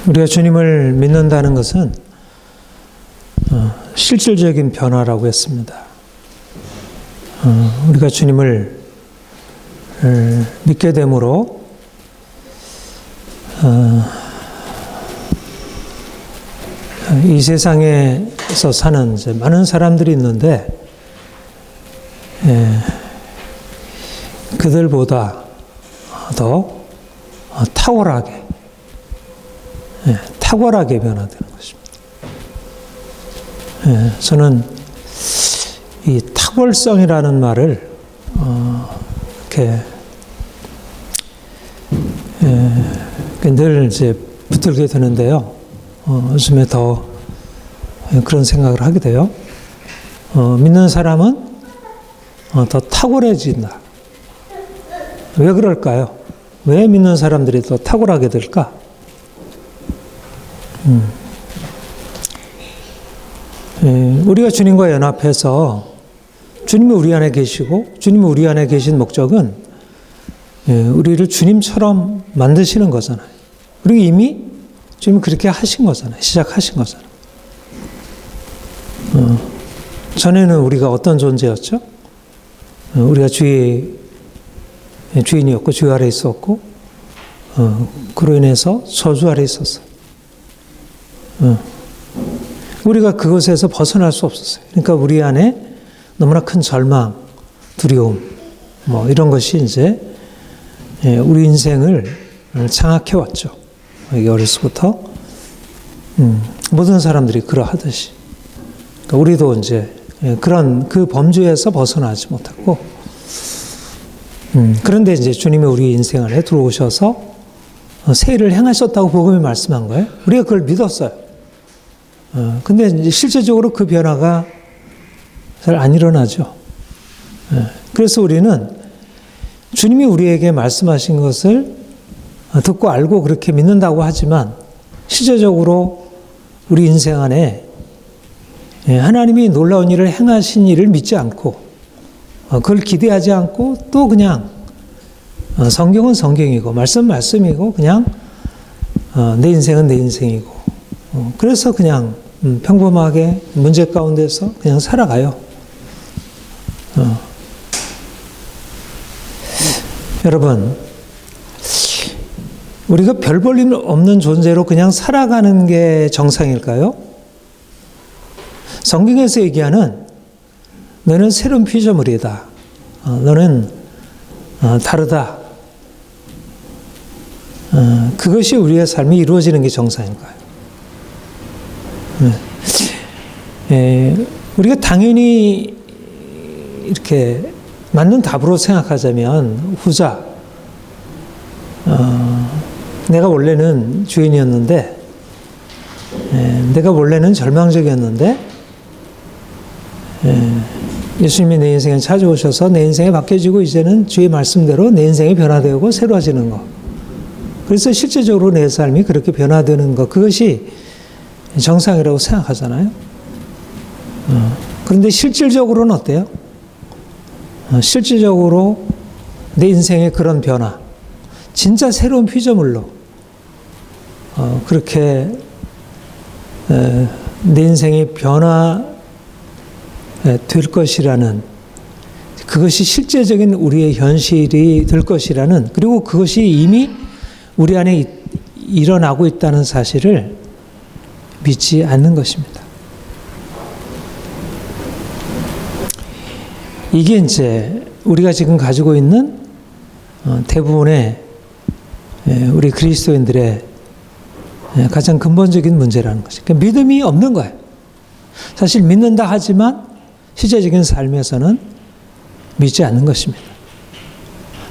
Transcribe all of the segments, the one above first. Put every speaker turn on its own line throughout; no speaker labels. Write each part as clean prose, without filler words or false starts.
우리가 주님을 믿는다는 것은 실질적인 변화라고 했습니다. 우리가 주님을 믿게 되므로 이 세상에서 사는 이제 많은 사람들이 있는데 그들보다 더 탁월하게 변화되는 것입니다. 저는 이 탁월성이라는 말을 이렇게 늘 이제 붙들게 되는데요. 요즘에 더 그런 생각을 하게 돼요. 믿는 사람은 더 탁월해진다. 왜 그럴까요? 왜 믿는 사람들이 더 탁월하게 될까? 우리가 주님과 연합해서 주님이 우리 안에 계시고 주님이 우리 안에 계신 목적은 우리를 주님처럼 만드시는 거잖아요. 그리고 이미 주님이 그렇게 하신 거잖아요. 시작하신 거잖아요. 전에는 우리가 어떤 존재였죠? 우리가 주인이었고 주 아래 있었고 그로 인해서 저주 아래 있었어요. 우리가 그것에서 벗어날 수 없었어요. 그러니까 우리 안에 너무나 큰 절망, 두려움, 이런 것이 이제 우리 인생을 장악해 왔죠. 어려서부터 모든 사람들이 그러하듯이 그러니까 우리도 이제 그런 그 범주에서 벗어나지 못했고 그런데 이제 주님이 우리 인생 안에 들어오셔서 새 일을 행하셨다고 복음이 말씀한 거예요. 우리가 그걸 믿었어요. 근데 이제 실제적으로 그 변화가 잘 안 일어나죠. 그래서 우리는 주님이 우리에게 말씀하신 것을 듣고 알고 그렇게 믿는다고 하지만 실제적으로 우리 인생 안에 하나님이 놀라운 일을 행하신 일을 믿지 않고 그걸 기대하지 않고 또 그냥 성경은 성경이고 말씀이고 그냥 내 인생은 내 인생이고 그래서 그냥 평범하게 문제 가운데서 그냥 살아가요. 여러분, 우리가 별 볼 일 없는 존재로 그냥 살아가는 게 정상일까요? 성경에서 얘기하는 너는 새로운 피조물이다. 너는 다르다. 그것이 우리의 삶이 이루어지는 게 정상일까요? 우리가 당연히 이렇게 맞는 답으로 생각하자면 후자. 내가 원래는 주인이었는데, 내가 원래는 절망적이었는데, 예수님이 내 인생에 찾아오셔서 내 인생이 바뀌어지고 이제는 주의 말씀대로 내 인생이 변화되고 새로워지는 것. 그래서 실제적으로 내 삶이 그렇게 변화되는 것, 그것이 정상이라고 생각하잖아요. 그런데 실질적으로는 어때요? 실질적으로 내 인생의 그런 변화, 진짜 새로운 피조물로 그렇게 내 인생이 변화될 것이라는, 그것이 실제적인 우리의 현실이 될 것이라는, 그리고 그것이 이미 우리 안에 일어나고 있다는 사실을 믿지 않는 것입니다. 이게 이제 우리가 지금 가지고 있는 대부분의 우리 그리스도인들의 가장 근본적인 문제라는 것이죠. 그러니까 믿음이 없는 거예요. 사실 믿는다 하지만 실제적인 삶에서는 믿지 않는 것입니다.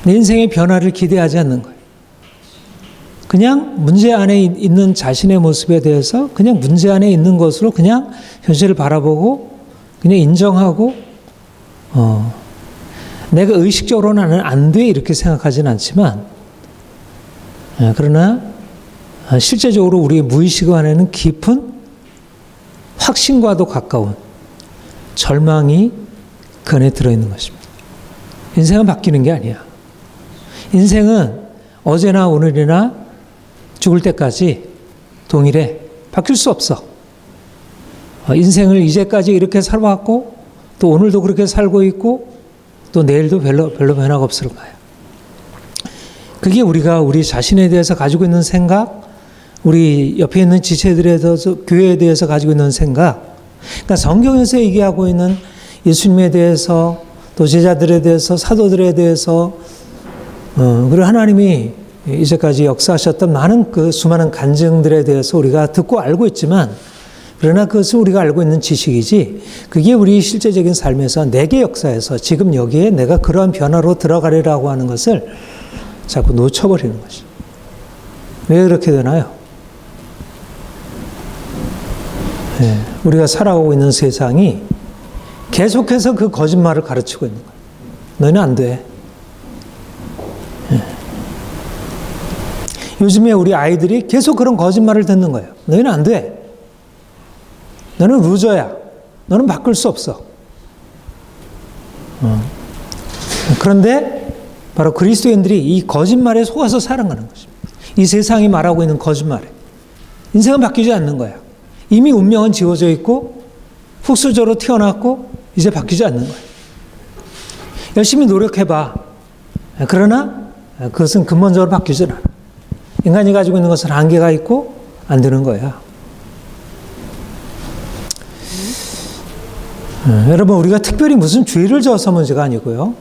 내 인생의 변화를 기대하지 않는 거예요. 그냥 문제 안에 있는 자신의 모습에 대해서 그냥 문제 안에 있는 것으로 그냥 현실을 바라보고 그냥 인정하고 내가 의식적으로 나는 안 돼 이렇게 생각하지는 않지만 그러나 실제적으로 우리의 무의식 안에는 깊은 확신과도 가까운 절망이 그 안에 들어있는 것입니다. 인생은 바뀌는 게 아니야. 인생은 어제나 오늘이나 죽을 때까지 동일해. 바뀔 수 없어. 인생을 이제까지 이렇게 살아왔고 또 오늘도 그렇게 살고 있고 또 내일도 별로 변화가 없을 거야. 그게 우리가 우리 자신에 대해서 가지고 있는 생각, 우리 옆에 있는 지체들에 대해서, 교회에 대해서 가지고 있는 생각, 그러니까 성경에서 얘기하고 있는 예수님에 대해서 또 제자들에 대해서 사도들에 대해서 그리고 하나님이 이제까지 역사하셨던 많은 그 수많은 간증들에 대해서 우리가 듣고 알고 있지만 그러나 그것은 우리가 알고 있는 지식이지 그게 우리 실제적인 삶에서 내게 역사해서 지금 여기에 내가 그러한 변화로 들어가리라고 하는 것을 자꾸 놓쳐버리는 것이죠. 왜 그렇게 되나요? 네, 우리가 살아가고 있는 세상이 계속해서 그 거짓말을 가르치고 있는 거예요. 너희는 안 돼. 네. 요즘에 우리 아이들이 계속 그런 거짓말을 듣는 거예요. 너희는 안 돼. 너는 루저야. 너는 바꿀 수 없어. 그런데 바로 그리스도인들이 이 거짓말에 속아서 살아가는 것입니다. 이 세상이 말하고 있는 거짓말에. 인생은 바뀌지 않는 거야. 이미 운명은 지워져 있고 흙수저로 태어났고 이제 바뀌지 않는 거야. 열심히 노력해봐. 그러나 그것은 근본적으로 바뀌지 않아. 인간이 가지고 있는 것은 한계가 있고 안 되는 거야. 여러분, 우리가 특별히 무슨 죄를 져서 문제가 아니고요.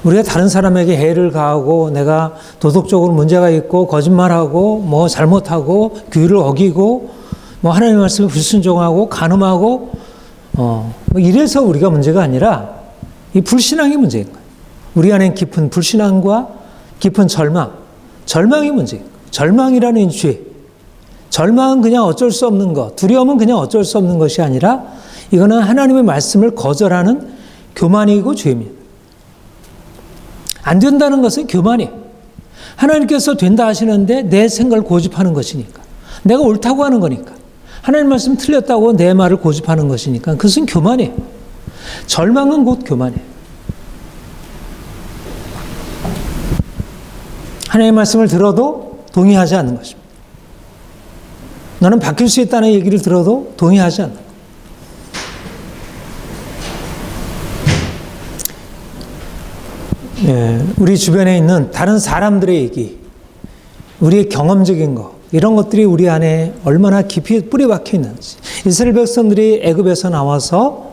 우리가 다른 사람에게 해를 가하고 내가 도덕적으로 문제가 있고 거짓말하고 뭐 잘못하고 규율을 어기고 뭐 하나님의 말씀에 불순종하고 간음하고 뭐 이래서 우리가 문제가 아니라 이 불신앙이 문제인 거예요. 우리 안에 깊은 불신앙과 깊은 절망이 문제인 거예요. 절망이라는 죄. 절망은 그냥 어쩔 수 없는 것, 두려움은 그냥 어쩔 수 없는 것이 아니라 이거는 하나님의 말씀을 거절하는 교만이고 죄입니다. 안 된다는 것은 교만이에요. 하나님께서 된다 하시는데 내 생각을 고집하는 것이니까. 내가 옳다고 하는 거니까. 하나님 말씀 틀렸다고 내 말을 고집하는 것이니까 그것은 교만이에요. 절망은 곧 교만이에요. 하나님의 말씀을 들어도 동의하지 않는 것입니다. 너는 바뀔 수 있다는 얘기를 들어도 동의하지 않는 거예요. 예, 우리 주변에 있는 다른 사람들의 얘기, 우리의 경험적인 것, 이런 것들이 우리 안에 얼마나 깊이 뿌리 박혀 있는지. 이스라엘 백성들이 애굽에서 나와서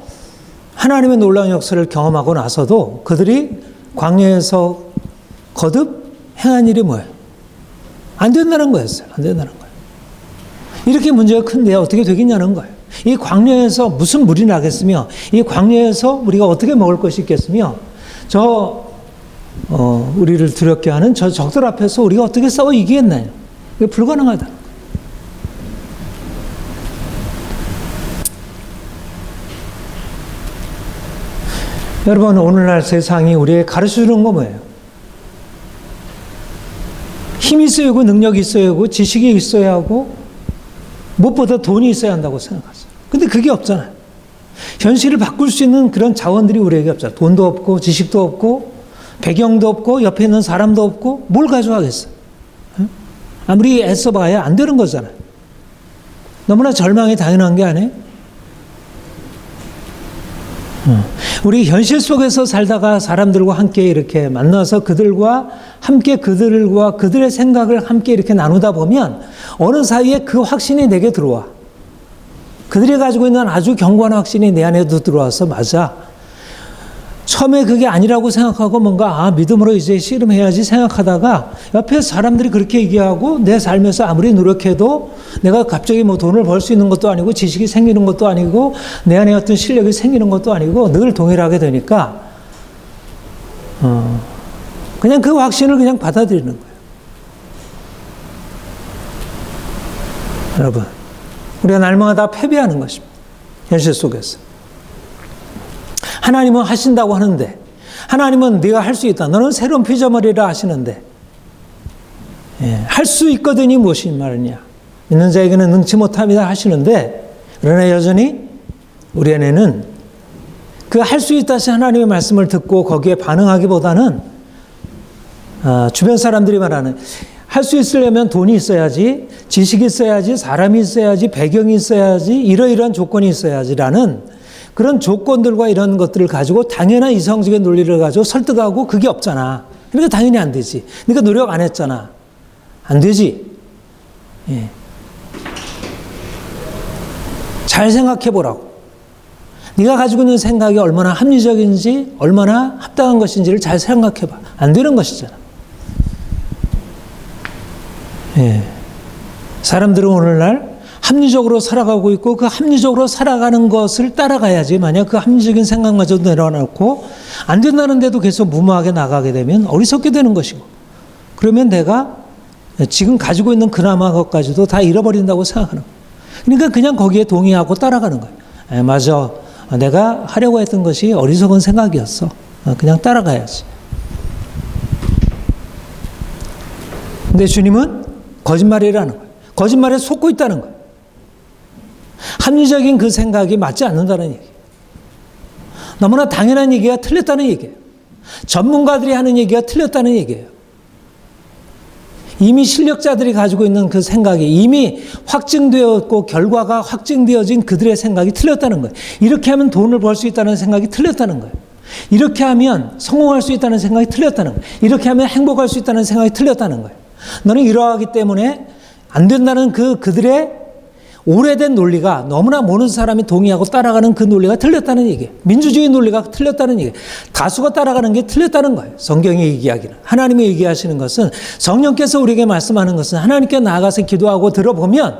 하나님의 놀라운 역사를 경험하고 나서도 그들이 광야에서 거듭 행한 일이 뭐예요? 안 된다는 거였어요. 안 된다는 거예요. 이렇게 문제가 큰데 어떻게 되겠냐는 거예요. 이 광야에서 무슨 물이 나겠으며 이 광야에서 우리가 어떻게 먹을 것이 있겠으며 우리를 두렵게 하는 저 적들 앞에서 우리가 어떻게 싸워 이기겠나요? 이게 불가능하다. 여러분, 오늘날 세상이 우리에게 가르쳐주는 거 뭐예요? 힘이 있어야 하고 능력이 있어야 하고 지식이 있어야 하고 무엇보다 돈이 있어야 한다고 생각하세요. 근데 그게 없잖아요. 현실을 바꿀 수 있는 그런 자원들이 우리에게 없잖아요. 돈도 없고 지식도 없고 배경도 없고 옆에 있는 사람도 없고 뭘 가져가겠어요? 아무리 애써봐야 안 되는 거잖아요. 너무나 절망이 당연한 게 아니에요? 우리 현실 속에서 살다가 사람들과 함께 이렇게 만나서 그들과 함께 그들과 그들의 생각을 함께 이렇게 나누다 보면 어느 사이에 그 확신이 내게 들어와. 그들이 가지고 있는 아주 견고한 확신이 내 안에도 들어와서 맞아. 처음에 그게 아니라고 생각하고 뭔가 믿음으로 이제 씨름해야지 생각하다가 옆에 사람들이 그렇게 얘기하고 내 삶에서 아무리 노력해도 내가 갑자기 뭐 돈을 벌 수 있는 것도 아니고 지식이 생기는 것도 아니고 내 안에 어떤 실력이 생기는 것도 아니고 늘 동일하게 되니까 그냥 그 확신을 그냥 받아들이는 거예요. 여러분, 우리가 날마다 패배하는 것입니다. 현실 속에서. 하나님은 하신다고 하는데 하나님은 네가 할 수 있다. 너는 새로운 피조물이라 하시는데 할 수 있거든이 무엇이 말이냐. 믿는 자에게는 능치 못합니다 하시는데 그러나 여전히 우리 안에는 그 할 수 있다시 하나님의 말씀을 듣고 거기에 반응하기보다는 주변 사람들이 말하는 할 수 있으려면 돈이 있어야지, 지식이 있어야지, 사람이 있어야지, 배경이 있어야지, 이러이러한 조건이 있어야지라는 그런 조건들과 이런 것들을 가지고 당연한 이성적인 논리를 가지고 설득하고 그게 없잖아. 그러니까 당연히 안 되지. 그러니까 노력 안 했잖아. 안 되지. 예. 잘 생각해 보라고. 네가 가지고 있는 생각이 얼마나 합리적인지, 얼마나 합당한 것인지를 잘 생각해 봐. 안 되는 것이잖아. 예. 사람들은 오늘날 합리적으로 살아가고 있고 그 합리적으로 살아가는 것을 따라가야지. 만약 그 합리적인 생각마저 내려놓고 안 된다는데도 계속 무모하게 나가게 되면 어리석게 되는 것이고, 그러면 내가 지금 가지고 있는 그나마 것까지도 다 잃어버린다고 생각하는 거예요. 그러니까 그냥 거기에 동의하고 따라가는 거예요. 맞아. 내가 하려고 했던 것이 어리석은 생각이었어. 그냥 따라가야지. 근데 주님은 거짓말이라는 거예요. 거짓말에 속고 있다는 거예요. 합리적인 그 생각이 맞지 않는다는 얘기예요. 너무나 당연한 얘기가 틀렸다는 얘기예요. 전문가들이 하는 얘기가 틀렸다는 얘기예요. 이미 실력자들이 가지고 있는 그 생각이 이미 확증되었고 결과가 확증되어진 그들의 생각이 틀렸다는 거예요. 이렇게 하면 돈을 벌 수 있다는 생각이 틀렸다는 거예요. 이렇게 하면 성공할 수 있다는 생각이 틀렸다는 거예요. 이렇게 하면 행복할 수 있다는 생각이 틀렸다는 거예요. 너는 이러하기 때문에 안 된다는 그들의 오래된 논리가 너무나 모든 사람이 동의하고 따라가는 그 논리가 틀렸다는 얘기예요. 민주주의 논리가 틀렸다는 얘기예요. 다수가 따라가는 게 틀렸다는 거예요. 성경의 얘기하기는. 하나님이 얘기하시는 것은, 성령께서 우리에게 말씀하는 것은 하나님께 나아가서 기도하고 들어보면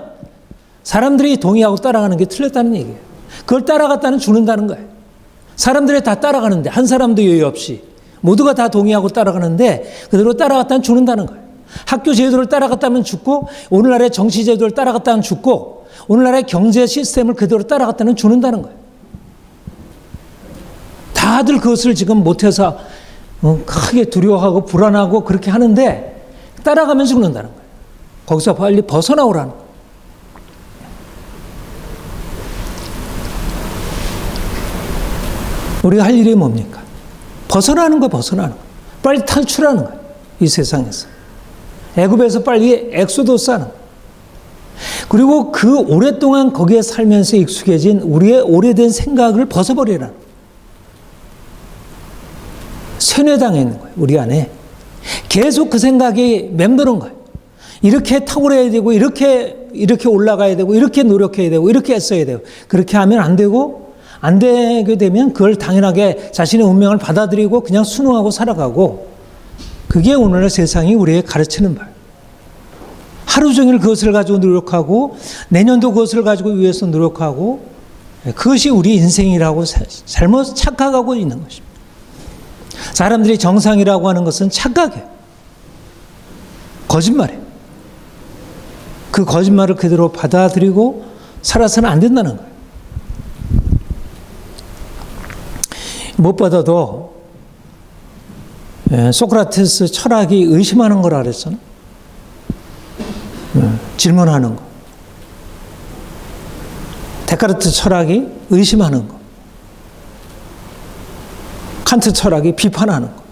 사람들이 동의하고 따라가는 게 틀렸다는 얘기예요. 그걸 따라갔다는 죽는다는 거예요. 사람들이 다 따라가는데 한 사람도 여유 없이 모두가 다 동의하고 따라가는데 그대로 따라갔다는 죽는다는 거예요. 학교 제도를 따라갔다면 죽고, 오늘날의 정치 제도를 따라갔다면 죽고, 오늘날의 경제 시스템을 그대로 따라갔다는 죽는다는 거예요. 다들 그것을 지금 못해서 크게 두려워하고 불안하고 그렇게 하는데 따라가면 죽는다는 거예요. 거기서 빨리 벗어나오라는 거예요. 우리가 할 일이 뭡니까? 벗어나는 거, 벗어나는 거. 빨리 탈출하는 거예요. 이 세상에서. 애굽에서 빨리 엑소도스 하는 거예요. 그리고 그 오랫동안 거기에 살면서 익숙해진 우리의 오래된 생각을 벗어버리라는 거예요. 세뇌당해 있는 거예요. 우리 안에. 계속 그 생각이 맴도는 거예요. 이렇게 탁월해야 되고, 이렇게 올라가야 되고, 이렇게 노력해야 되고, 이렇게 애써야 되고. 그렇게 하면 안 되고, 안 되게 되면 그걸 당연하게 자신의 운명을 받아들이고 그냥 순응하고 살아가고, 그게 오늘날 세상이 우리에게 가르치는 바예요. 하루 종일 그것을 가지고 노력하고 내년도 그것을 가지고 위해서 노력하고, 그것이 우리 인생이라고 잘못 착각하고 있는 것입니다. 사람들이 정상이라고 하는 것은 착각이에요. 거짓말이에요. 그 거짓말을 그대로 받아들이고 살아서는 안 된다는 거예요. 무엇보다도 소크라테스 철학이 의심하는 거라 그랬잖아요. 질문하는 거. 데카르트 철학이 의심하는 거. 칸트 철학이 비판하는 거.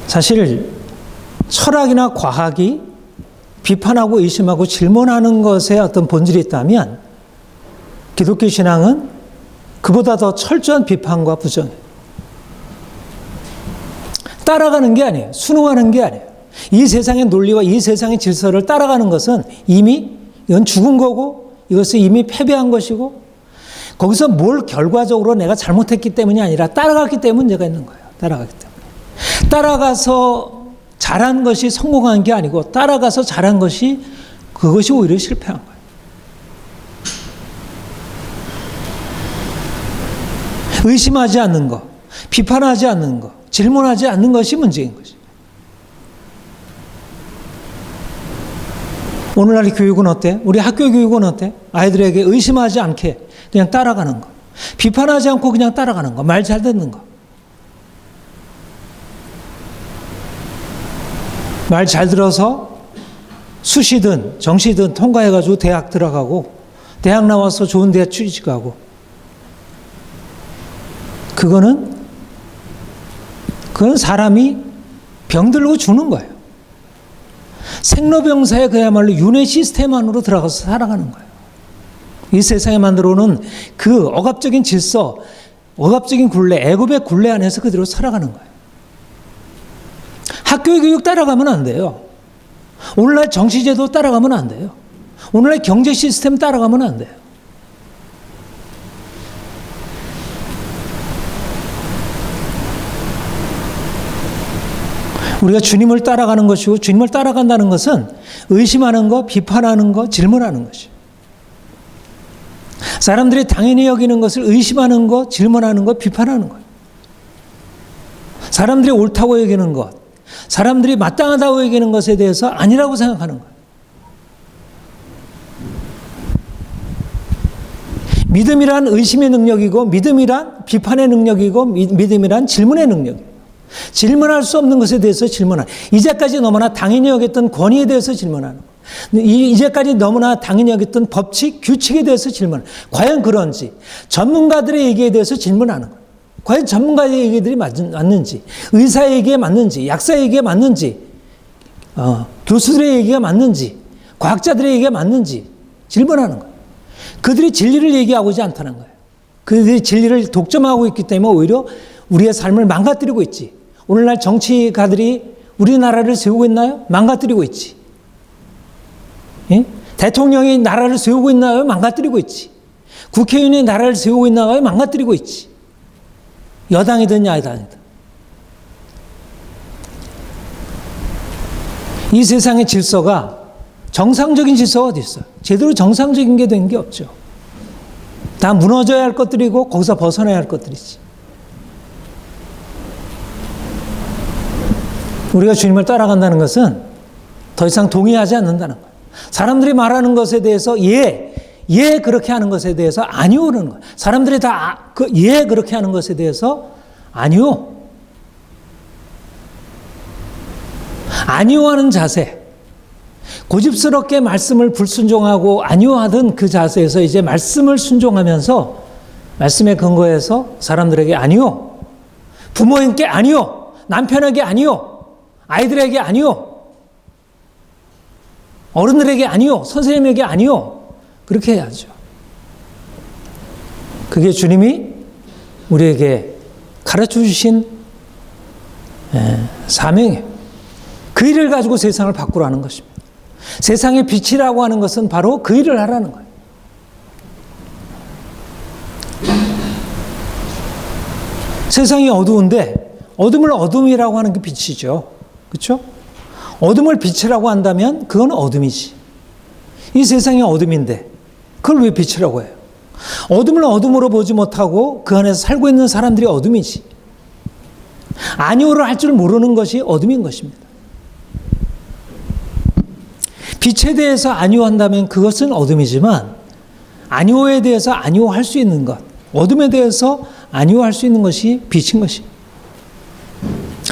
사실 철학이나 과학이 비판하고 의심하고 질문하는 것에 어떤 본질이 있다면 기독교 신앙은 그보다 더 철저한 비판과 부정이에요. 따라가는 게 아니에요. 순응하는 게 아니에요. 이 세상의 논리와 이 세상의 질서를 따라가는 것은 이미 이건 죽은 거고, 이것은 이미 패배한 것이고, 거기서 뭘 결과적으로 내가 잘못했기 때문이 아니라 따라갔기 때문에 문제가 있는 거예요. 따라갔기 때문에. 따라가서 잘한 것이 성공한 게 아니고 따라가서 잘한 것이, 그것이 오히려 실패한 거예요. 의심하지 않는 것, 비판하지 않는 것, 질문하지 않는 것이 문제인 것이죠. 오늘날의 교육은 어때? 우리 학교 교육은 어때? 아이들에게 의심하지 않게 그냥 따라가는 거. 비판하지 않고 그냥 따라가는 거. 말 잘 듣는 거. 말 잘 들어서 수시든 정시든 통과해가지고 대학 들어가고 대학 나와서 좋은 데 취직하고. 그건 사람이 병들고 주는 거예요. 생로병사에 그야말로 윤회 시스템 안으로 들어가서 살아가는 거예요. 이 세상에 만들어오는 그 억압적인 질서, 억압적인 굴레, 애굽의 굴레 안에서 그대로 살아가는 거예요. 학교의 교육 따라가면 안 돼요. 오늘날 정치제도 따라가면 안 돼요. 오늘날 경제 시스템 따라가면 안 돼요. 우리가 주님을 따라가는 것이고, 주님을 따라간다는 것은 의심하는 것, 비판하는 것, 질문하는 것이에요. 사람들이 당연히 여기는 것을 의심하는 것, 질문하는 것, 비판하는 거예요. 사람들이 옳다고 여기는 것, 사람들이 마땅하다고 여기는 것에 대해서 아니라고 생각하는 거예요. 믿음이란 의심의 능력이고, 믿음이란 비판의 능력이고, 믿음이란 질문의 능력이에요. 질문할 수 없는 것에 대해서 질문하는, 이제까지 너무나 당연히 여겼던 권위에 대해서 질문하는 거예요. 이제까지 너무나 당연히 여겼던 법칙, 규칙에 대해서 질문하는, 과연 그런지, 전문가들의 얘기에 대해서 질문하는 거예요. 과연 전문가의 얘기들이 맞는지, 의사의 얘기에 맞는지, 약사의 얘기에 맞는지, 교수들의 얘기가 맞는지, 과학자들의 얘기가 맞는지 질문하는 거예요. 그들이 진리를 얘기하고자 않다는 거예요. 그들이 진리를 독점하고 있기 때문에 오히려 우리의 삶을 망가뜨리고 있지. 오늘날 정치가들이 우리나라를 세우고 있나요? 망가뜨리고 있지. 예? 대통령이 나라를 세우고 있나요? 망가뜨리고 있지. 국회의원이 나라를 세우고 있나요? 망가뜨리고 있지. 여당이든 야당이든. 이 세상의 질서가 정상적인 질서가 어디 있어요? 제대로 정상적인 게 된 게 없죠. 다 무너져야 할 것들이고 거기서 벗어나야 할 것들이지. 우리가 주님을 따라간다는 것은 더 이상 동의하지 않는다는 거예요. 사람들이 말하는 것에 대해서 그렇게 하는 것에 대해서 아니오라는 거예요. 사람들이 다 그렇게 하는 것에 대해서 아니오. 아니오하는 자세. 고집스럽게 말씀을 불순종하고 아니오하던 그 자세에서 이제 말씀을 순종하면서 말씀의 근거에서 사람들에게 아니오. 부모님께 아니오. 남편에게 아니오. 아이들에게 아니오. 어른들에게 아니오. 선생님에게 아니오. 그렇게 해야죠. 그게 주님이 우리에게 가르쳐 주신 사명이에요. 그 일을 가지고 세상을 바꾸라는 것입니다. 세상의 빛이라고 하는 것은 바로 그 일을 하라는 거예요. 세상이 어두운데 어둠을 어둠이라고 하는 게 빛이죠. 그렇죠? 어둠을 빛이라고 한다면 그건 어둠이지. 이 세상이 어둠인데 그걸 왜 빛이라고 해요? 어둠을 어둠으로 보지 못하고 그 안에서 살고 있는 사람들이 어둠이지. 아니오를 할 줄 모르는 것이 어둠인 것입니다. 빛에 대해서 아니오한다면 그것은 어둠이지만 아니오에 대해서 아니오할 수 있는 것, 어둠에 대해서 아니오할 수 있는 것이 빛인 것입니다.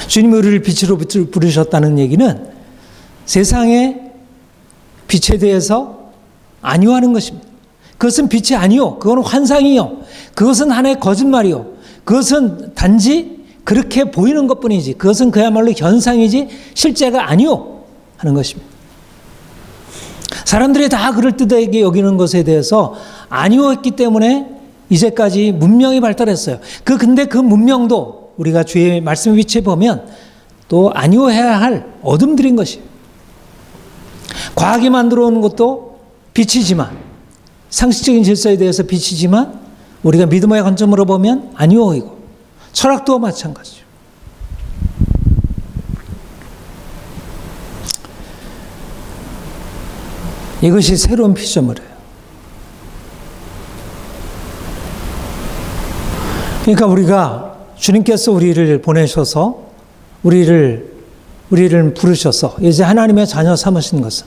주님이 우리를 빛으로 부르셨다는 얘기는 세상의 빛에 대해서 아니오하는 것입니다. 그것은 빛이 아니요. 그건 환상이요. 그것은 하나의 거짓말이요. 그것은 단지 그렇게 보이는 것뿐이지. 그것은 그야말로 현상이지 실제가 아니요 하는 것입니다. 사람들이 다 그럴듯하게 여기는 것에 대해서 아니오했기 때문에 이제까지 문명이 발달했어요. 근데 그 문명도 우리가 주의 말씀의 위치에 보면 또 아니오해야 할 어둠들인 것이에요. 과학이 만들어 오는 것도 빛이지만, 상식적인 질서에 대해서 빛이지만 우리가 믿음의 관점으로 보면 아니오이고, 철학도 마찬가지죠. 이것이 새로운 피조물이에요. 그러니까 우리가 주님께서 우리를 보내셔서 우리를 부르셔서 이제 하나님의 자녀 삼으신 것은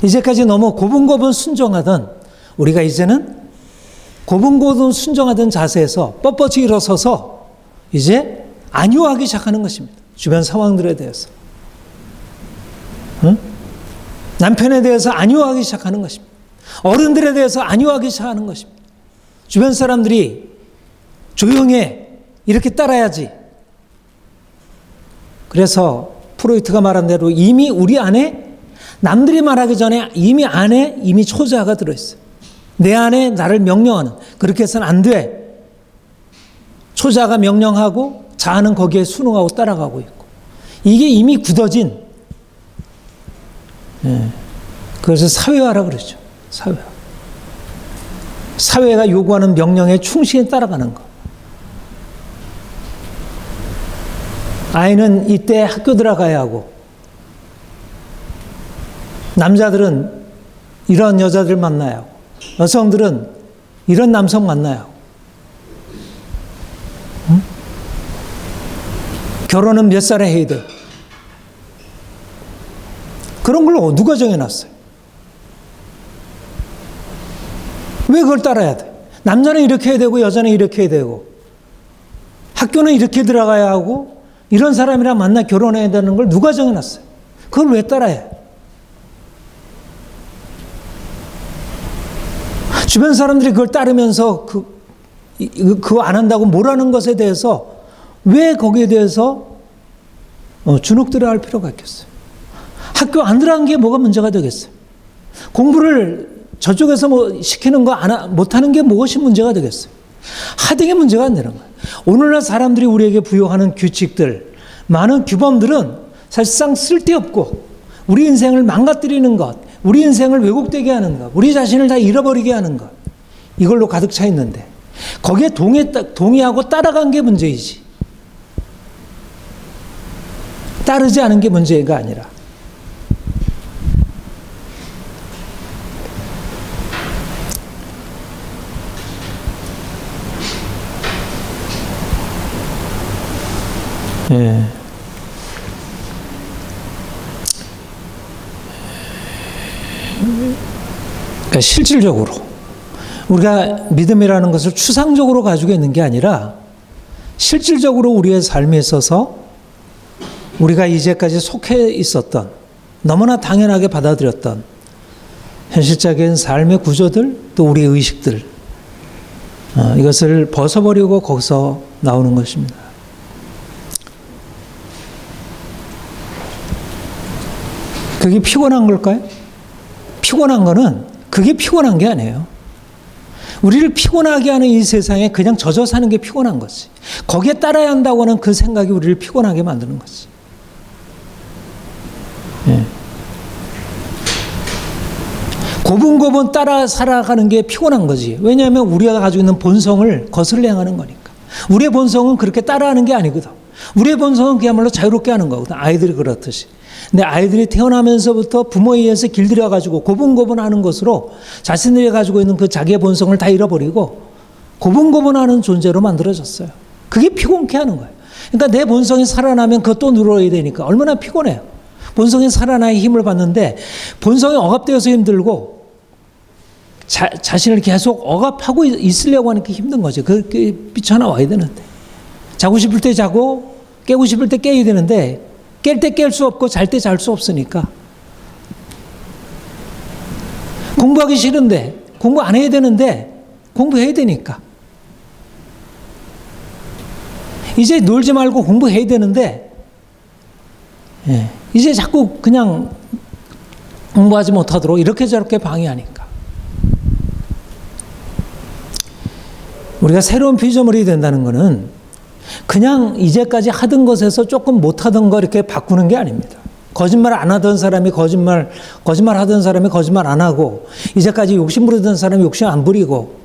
이제까지 너무 고분고분 순종하던 우리가 이제는 고분고분 순종하던 자세에서 뻣뻣이 일어서서 이제 안위하기 시작하는 것입니다. 주변 상황들에 대해서. 응? 남편에 대해서 안위하기 시작하는 것입니다. 어른들에 대해서 안위하기 시작하는 것입니다. 주변 사람들이 조용해, 이렇게 따라야지. 그래서 프로이트가 말한 대로 이미 우리 안에 남들이 말하기 전에 이미 초자가 들어있어요. 내 안에 나를 명령하는, 그렇게 해서는 안 돼. 초자가 명령하고 자아는 거기에 순응하고 따라가고 있고, 이게 이미 굳어진, 그래서 사회화라 그러죠. 사회가 요구하는 명령에 충실히 따라가는 것. 아이는 이때 학교 들어가야 하고, 남자들은 이런 여자들 만나야 하고, 여성들은 이런 남성 만나야 하고, 결혼은 몇 살에 해야 돼? 그런 걸 누가 정해놨어요? 왜 그걸 따라야 돼? 남자는 이렇게 해야 되고 여자는 이렇게 해야 되고, 학교는 이렇게 들어가야 하고, 이런 사람이랑 만나 결혼해야 되는 걸 누가 정해놨어요? 그걸 왜 따라야 해요? 주변 사람들이 그걸 따르면서 그거 안 한다고 뭐라는 것에 대해서 왜 거기에 대해서 주눅들어 할 필요가 있겠어요? 학교 안 들어간 게 뭐가 문제가 되겠어요? 공부를 저쪽에서 뭐 시키는 거 못하는 게 무엇이 문제가 되겠어요? 하는 게 문제가 안 되는 거예요. 오늘날 사람들이 우리에게 부여하는 규칙들, 많은 규범들은 사실상 쓸데없고 우리 인생을 망가뜨리는 것, 우리 인생을 왜곡되게 하는 것, 우리 자신을 다 잃어버리게 하는 것, 이걸로 가득 차 있는데 거기에 동의하고 따라간 게 문제이지, 따르지 않은 게 문제가 아니라. 예. 그러니까 실질적으로 우리가 믿음이라는 것을 추상적으로 가지고 있는 게 아니라 실질적으로 우리의 삶에 있어서 우리가 이제까지 속해 있었던, 너무나 당연하게 받아들였던 현실적인 삶의 구조들, 또 우리의 의식들, 이것을 벗어버리고 거기서 나오는 것입니다. 그게 피곤한 걸까요? 피곤한 거는 그게 피곤한 게 아니에요. 우리를 피곤하게 하는 이 세상에 그냥 젖어 사는 게 피곤한 거지. 거기에 따라야 한다고 하는 그 생각이 우리를 피곤하게 만드는 거지. 예. 고분고분 따라 살아가는 게 피곤한 거지. 왜냐하면 우리가 가지고 있는 본성을 거슬러 행하는 거니까. 우리의 본성은 그렇게 따라하는 게 아니거든. 우리의 본성은 그야말로 자유롭게 하는 거거든. 아이들이 그렇듯이. 근데 아이들이 태어나면서부터 부모에 의해서 길들여가지고 고분고분하는 것으로 자신들이 가지고 있는 그 자기의 본성을 다 잃어버리고 고분고분하는 존재로 만들어졌어요. 그게 피곤케 하는 거예요. 그러니까 내 본성이 살아나면 그것도 누려야 되니까 얼마나 피곤해요. 본성이 살아나야 힘을 받는데 본성이 억압되어서 힘들고 자신을 계속 억압하고 있으려고 하니까 힘든 거죠. 그게 삐쳐나와야 되는데. 자고 싶을 때 자고 깨고 싶을 때 깨야 되는데 깰 때 깰 수 없고 잘 때 잘 수 없으니까. 공부하기 싫은데 공부 안 해야 되는데 공부해야 되니까. 이제 놀지 말고 공부해야 되는데 이제 자꾸 그냥 공부하지 못하도록 이렇게 저렇게 방해하니까. 우리가 새로운 피조물이 된다는 것은 그냥 이제까지 하던 것에서 조금 못하던 거 이렇게 바꾸는 게 아닙니다. 거짓말 안 하던 사람이 거짓말 하던 사람이 거짓말 안 하고, 이제까지 욕심 부리던 사람이 욕심 안 부리고,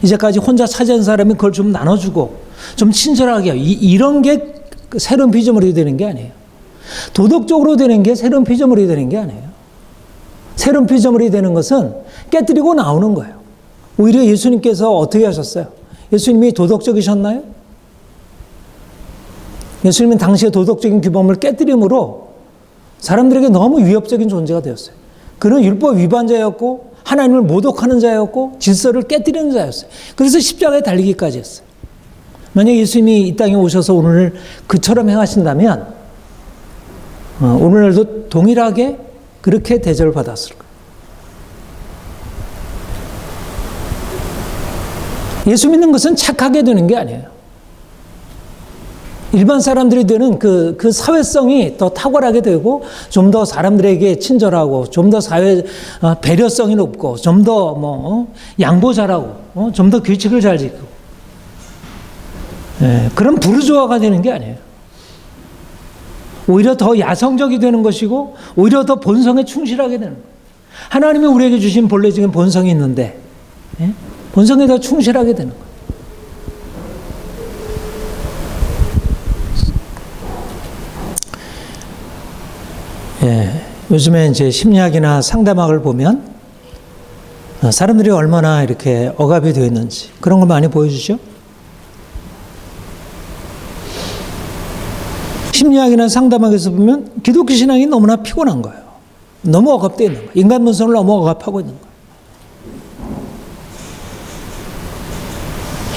이제까지 혼자 차지한 사람이 그걸 좀 나눠주고, 좀 친절하게, 이런 게 새로운 피조물이 되는 게 아니에요. 도덕적으로 되는 게 새로운 피조물이 되는 게 아니에요. 새로운 피조물이 되는 것은 깨뜨리고 나오는 거예요. 오히려 예수님께서 어떻게 하셨어요? 예수님이 도덕적이셨나요? 예수님은 당시의 도덕적인 규범을 깨뜨림으로 사람들에게 너무 위협적인 존재가 되었어요. 그는 율법 위반자였고 하나님을 모독하는 자였고 질서를 깨뜨리는 자였어요. 그래서 십자가에 달리기까지 했어요. 만약 예수님이 이 땅에 오셔서 오늘 그처럼 행하신다면 오늘날도 동일하게 그렇게 대접을 받았을 거예요. 예수 믿는 것은 착하게 되는 게 아니에요. 일반 사람들이 되는 그 사회성이 더 탁월하게 되고, 좀 더 사람들에게 친절하고, 좀 더 배려성이 높고, 좀 더 양보 잘하고, 좀 더 규칙을 잘 지키고, 그런 부르주아가 되는 게 아니에요. 오히려 더 야성적이 되는 것이고, 오히려 더 본성에 충실하게 되는 거예요. 하나님이 우리에게 주신 본래적인 본성이 있는데, 본성에 더 충실하게 되는 거예요. 요즘에 이제 심리학이나 상담학을 보면 사람들이 얼마나 이렇게 억압이 되어 있는지 그런 걸 많이 보여주죠. 심리학이나 상담학에서 보면 기독교 신앙이 너무나 피곤한 거예요. 너무 억압되어 있는 거예요. 인간 본성을 너무 억압하고 있는 거예요.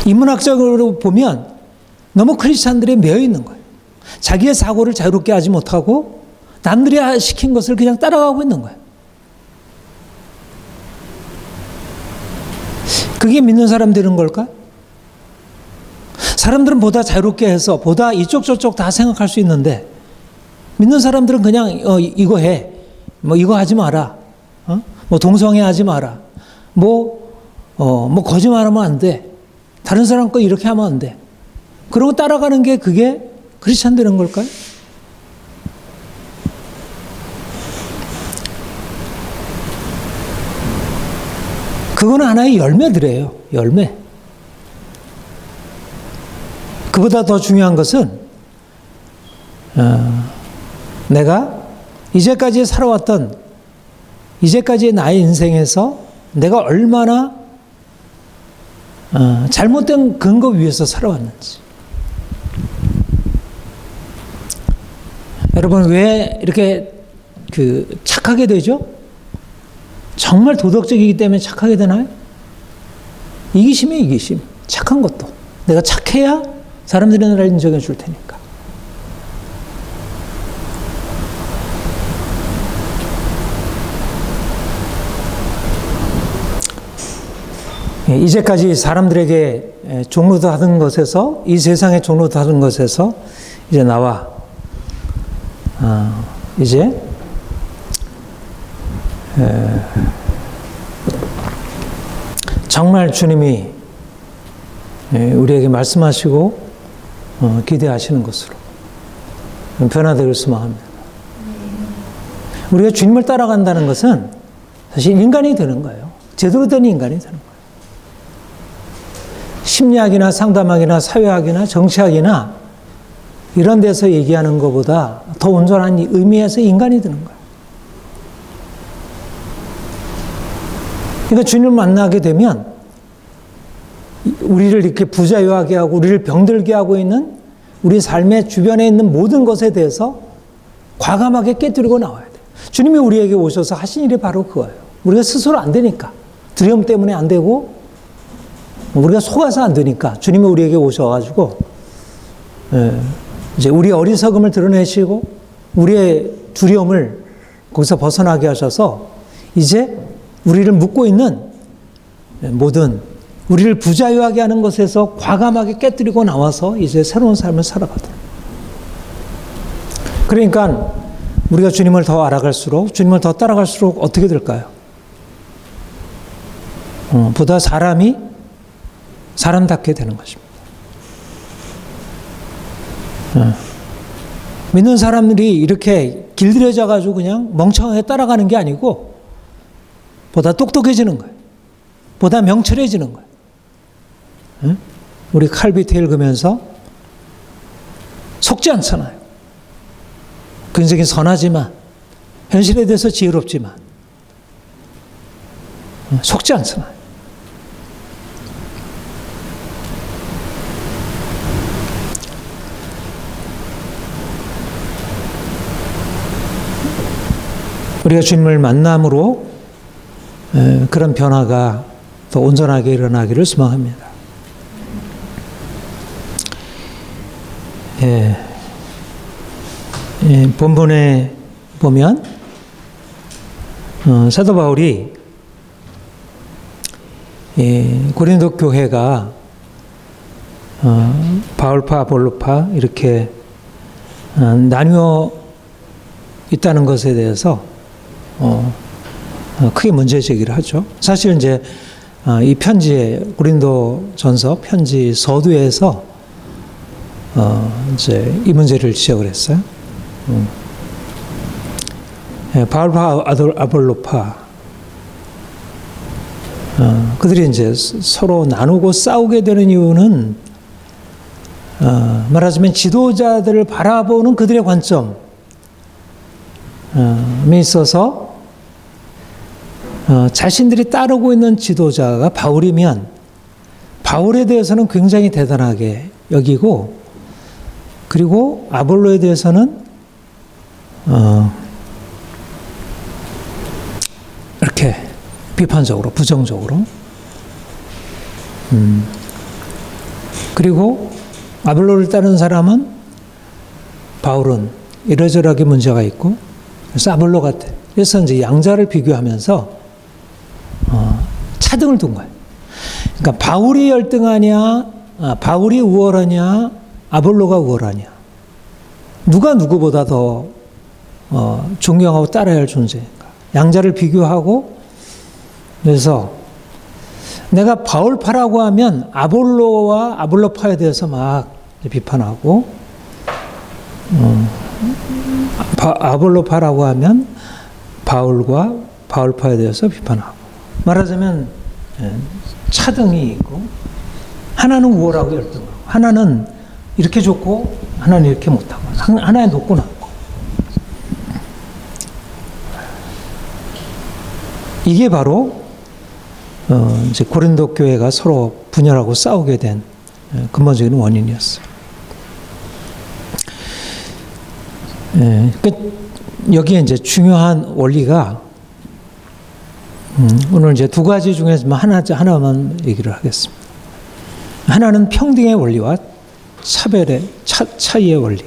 인문학적으로 보면 너무 크리스찬들이 매여 있는 거예요. 자기의 사고를 자유롭게 하지 못하고 남들이 시킨 것을 그냥 따라가고 있는 거예요. 그게 믿는 사람 되는 걸까? 사람들은 보다 자유롭게 해서 보다 이쪽 저쪽 다 생각할 수 있는데, 믿는 사람들은 그냥 이거 해, 이거 하지 마라, 동성애 하지 마라, 거짓말하면 안 돼, 다른 사람 거 이렇게 하면 안 돼. 그러고 따라가는 게 그게 크리스찬 되는 걸까요? 그거는 하나의 열매들이에요. 열매. 그보다 더 중요한 것은 내가 이제까지 살아왔던, 이제까지 나의 인생에서 내가 얼마나 잘못된 근거 위에서 살아왔는지. 여러분, 왜 이렇게 착하게 되죠? 정말 도덕적이기 때문에 착하게 되나요? 이기심이에요, 이기심. 착한 것도. 내가 착해야 사람들이 나를 인정해 줄 테니까. 이제까지 사람들에게 종로도 하던 것에서, 이 세상에 종로도 하던 것에서 이제 나와 이제 정말 주님이 우리에게 말씀하시고 기대하시는 것으로 변화되길 소망합니다. 우리가 주님을 따라간다는 것은 사실 인간이 되는 거예요. 제대로 된 인간이 되는 거예요. 심리학이나 상담학이나 사회학이나 정치학이나 이런 데서 얘기하는 것보다 더 온전한 의미에서 인간이 되는 거예요. 그러니까 주님을 만나게 되면 우리를 이렇게 부자유하게 하고 우리를 병들게 하고 있는 우리 삶의 주변에 있는 모든 것에 대해서 과감하게 깨뜨리고 나와야 돼요. 주님이 우리에게 오셔서 하신 일이 바로 그거예요. 우리가 스스로 안 되니까, 두려움 때문에 안 되고 우리가 속아서 안 되니까 주님이 우리에게 오셔가지고 이제 우리의 어리석음을 드러내시고 우리의 두려움을 거기서 벗어나게 하셔서 이제 우리를 묶고 있는 모든 우리를 부자유하게 하는 것에서 과감하게 깨뜨리고 나와서 이제 새로운 삶을 살아가다. 그러니까 우리가 주님을 더 알아갈수록, 주님을 더 따라갈수록 어떻게 될까요? 보다 사람이 사람답게 되는 것입니다. 믿는 사람들이 이렇게 길들여져 가지고 그냥 멍청하게 따라가는 게 아니고 보다 똑똑해지는 거예요. 보다 명철해지는 거예요. 우리 칼비트 읽으면서 속지 않잖아요. 굉장히 선하지만 현실에 대해서 지혜롭지만 속지 않잖아요. 우리가 주님을 만남으로 그런 변화가 더 온전하게 일어나기를 소망합니다. 본문에 보면 사도 바울이 이 고린도 교회가 바울파, 아볼로파 이렇게 나뉘어 있다는 것에 대해서 크게 문제 제기를 하죠. 사실 이제 이 편지에 고린도전서 편지 서두에서 이제 이 문제를 지적을 했어요. 바울파, 아볼로파 그들이 이제 서로 나누고 싸우게 되는 이유는 말하자면 지도자들을 바라보는 그들의 관점에 있어서 자신들이 따르고 있는 지도자가 바울이면 바울에 대해서는 굉장히 대단하게 여기고, 그리고 아볼로에 대해서는 이렇게 비판적으로, 부정적으로. 그리고 아볼로를 따르는 사람은 바울은 이러저러하게 문제가 있고, 그래서 아볼로 같아. 그래서 이제 양자를 비교하면서 차등을 둔 거예요. 그러니까 바울이 열등하냐, 바울이 우월하냐, 아볼로가 우월하냐. 누가 누구보다 더 존경하고 따라야 할 존재인가. 양자를 비교하고, 그래서 내가 바울파라고 하면 아볼로와 아볼로파에 대해서 막 비판하고, 아볼로파라고 하면 바울과 바울파에 대해서 비판하고. 말하자면 차등이 있고, 하나는 우월하고 열등하고, 하나는 이렇게 좋고 하나는 이렇게 못하고, 하나에 높고 낮고. 이게 바로 이제 고린도 교회가 서로 분열하고 싸우게 된 근본적인 원인이었어요. 여기에 이제 중요한 원리가 오늘 이제 두 가지 중에서 하나만 얘기를 하겠습니다. 하나는 평등의 원리와 차별의 차이의 원리,